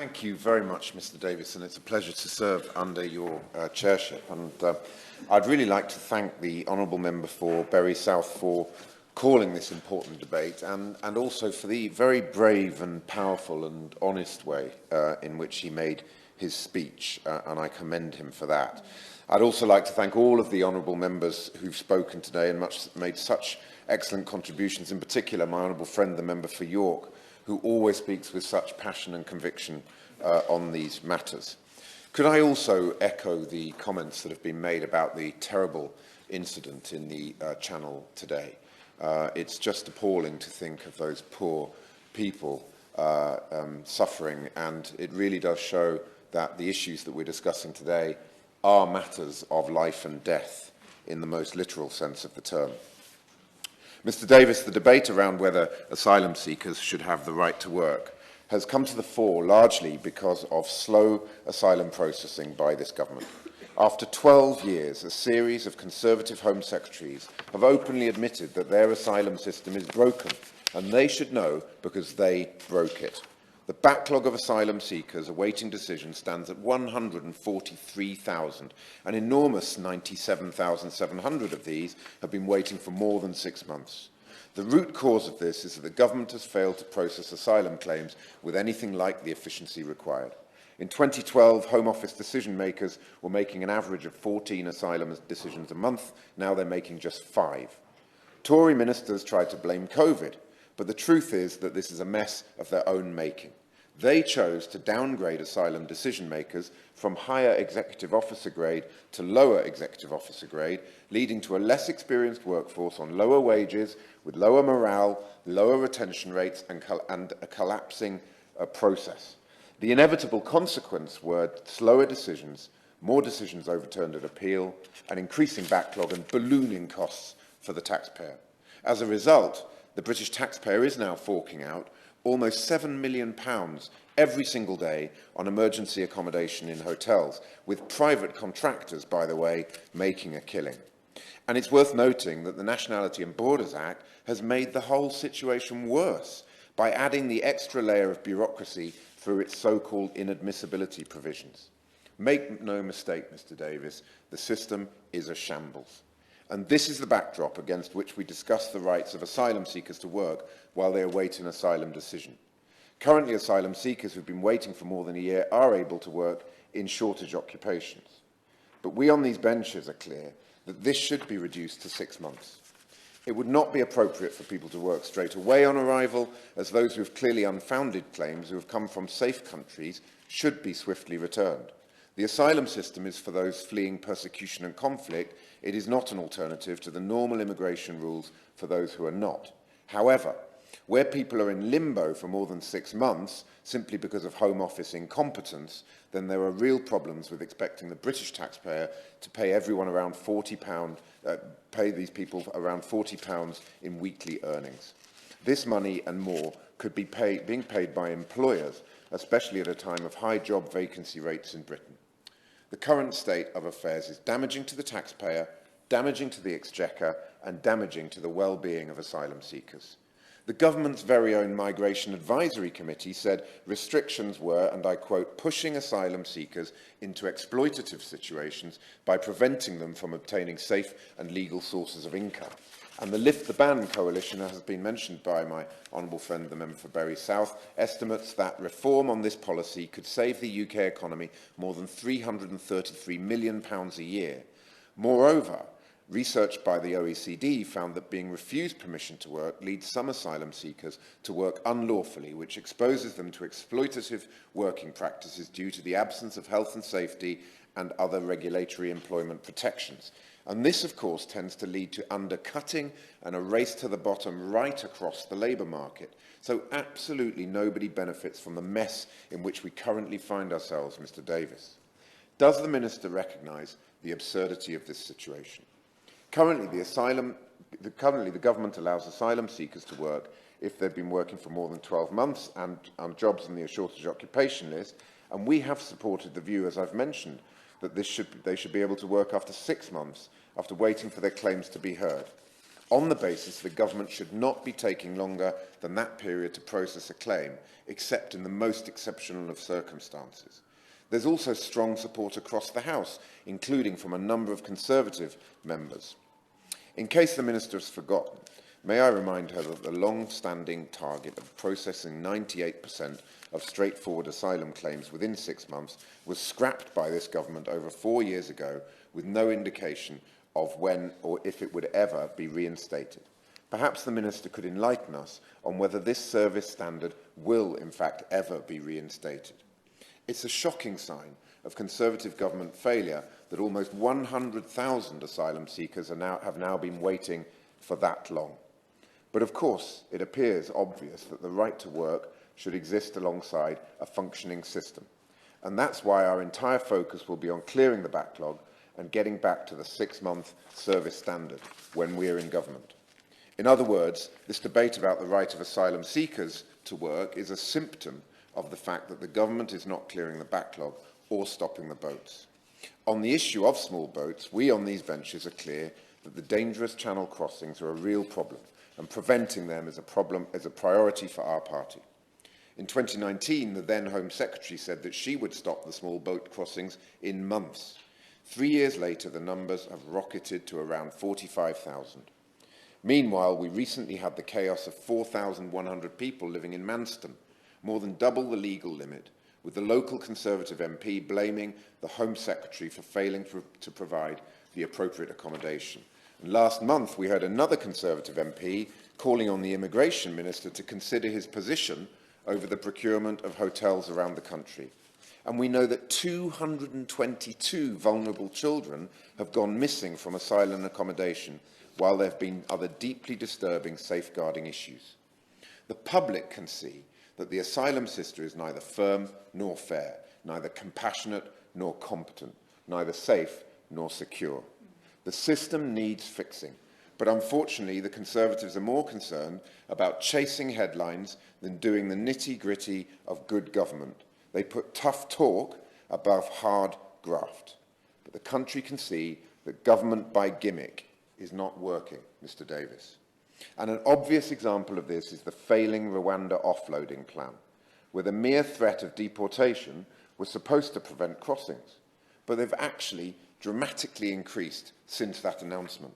Thank you very much, Mr. Davis, and it's a pleasure to serve under your chairship. And I'd really like to thank the honourable member for Bury South for calling this important debate, and also for the very brave and powerful and honest way in which he made his speech, and I commend him for that. I'd also like to thank all of the honourable members who've spoken today and made such excellent contributions, in particular my honourable friend, the member for York, who always speaks with such passion and conviction on these matters. Could I also echo the comments that have been made about the terrible incident in the Channel today? It's just appalling to think of those poor people suffering, and it really does show that the issues that we're discussing today are matters of life and death in the most literal sense of the term. Mr. Davis, the debate around whether asylum seekers should have the right to work has come to the fore largely because of slow asylum processing by this government. After 12 years, a series of Conservative Home Secretaries have openly admitted that their asylum system is broken, and they should know because they broke it. The backlog of asylum seekers awaiting decision stands at 143,000. An enormous 97,700 of these have been waiting for more than 6 months. The root cause of this is that the government has failed to process asylum claims with anything like the efficiency required. In 2012, Home Office decision makers were making an average of 14 asylum decisions a month. Now they're making just 5. Tory ministers tried to blame COVID, but the truth is that this is a mess of their own making. They chose to downgrade asylum decision makers from higher executive officer grade to lower executive officer grade, leading to a less experienced workforce on lower wages, with lower morale, lower retention rates, and a collapsing process. The inevitable consequence were slower decisions, more decisions overturned at appeal, an increasing backlog and ballooning costs for the taxpayer. As a result, the British taxpayer is now forking out almost £7 million every single day on emergency accommodation in hotels, with private contractors, by the way, making a killing. And it's worth noting that the Nationality and Borders Act has made the whole situation worse by adding the extra layer of bureaucracy through its so-called inadmissibility provisions. Make no mistake, Mr. Davis, the system is a shambles. And this is the backdrop against which we discuss the rights of asylum seekers to work while they await an asylum decision. Currently, asylum seekers who've been waiting for more than a year are able to work in shortage occupations. But we on these benches are clear that this should be reduced to 6 months. It would not be appropriate for people to work straight away on arrival, as those who have clearly unfounded claims who have come from safe countries should be swiftly returned. The asylum system is for those fleeing persecution and conflict. It is not an alternative to the normal immigration rules for those who are not. However, where people are in limbo for more than 6 months, simply because of Home Office incompetence, then there are real problems with expecting the British taxpayer to pay everyone around pay these people around £40 in weekly earnings. This money and more could be being paid by employers, especially at a time of high job vacancy rates in Britain. The current state of affairs is damaging to the taxpayer, damaging to the exchequer, and damaging to the well-being of asylum seekers. The government's very own Migration Advisory Committee said restrictions were, and I quote, pushing asylum seekers into exploitative situations by preventing them from obtaining safe and legal sources of income. And the Lift the Ban coalition, as has been mentioned by my honourable friend, the member for Bury South, estimates that reform on this policy could save the UK economy more than £333 million a year. Moreover, research by the OECD found that being refused permission to work leads some asylum seekers to work unlawfully, which exposes them to exploitative working practices due to the absence of health and safety and other regulatory employment protections. And this, of course, tends to lead to undercutting and a race to the bottom right across the labour market. So absolutely nobody benefits from the mess in which we currently find ourselves, Mr. Davis. Does the Minister recognise the absurdity of this situation? Currently, the government allows asylum seekers to work if they've been working for more than 12 months and on jobs in the shortage occupation list, and we have supported the view, as I've mentioned, that they should be able to work after 6 months after waiting for their claims to be heard. on the basis the government should not be taking longer than that period to process a claim, except in the most exceptional of circumstances. There's also strong support across the House, including from a number of Conservative members. In case the Minister has forgotten, may I remind her that the long-standing target of processing 98% of straightforward asylum claims within 6 months was scrapped by this government over 4 years ago, with no indication of when or if it would ever be reinstated. Perhaps the Minister could enlighten us on whether this service standard will, in fact, ever be reinstated. It's a shocking sign of Conservative government failure that almost 100,000 asylum seekers have now been waiting for that long. But of course, it appears obvious that the right to work should exist alongside a functioning system. And that's why our entire focus will be on clearing the backlog and getting back to the 6-month service standard when we're in government. In other words, this debate about the right of asylum seekers to work is a symptom of the fact that the government is not clearing the backlog or stopping the boats. On the issue of small boats, we on these benches are clear that the dangerous channel crossings are a real problem, and preventing them is a priority for our party. In 2019, the then Home Secretary said that she would stop the small boat crossings in months. 3 years later, the numbers have rocketed to around 45,000. Meanwhile, we recently had the chaos of 4,100 people living in Manston, more than double the legal limit, with the local Conservative MP blaming the Home Secretary for failing to provide the appropriate accommodation. And last month, we heard another Conservative MP calling on the Immigration Minister to consider his position over the procurement of hotels around the country. And we know that 222 vulnerable children have gone missing from asylum accommodation, while there have been other deeply disturbing safeguarding issues. The public can see that the asylum system is neither firm nor fair, neither compassionate nor competent, neither safe nor secure. The system needs fixing, but unfortunately the Conservatives are more concerned about chasing headlines than doing the nitty-gritty of good government. They put tough talk above hard graft. But the country can see that government by gimmick is not working, Mr. Davis. And an obvious example of this is the failing Rwanda offloading plan, where the mere threat of deportation was supposed to prevent crossings, but they've actually dramatically increased since that announcement.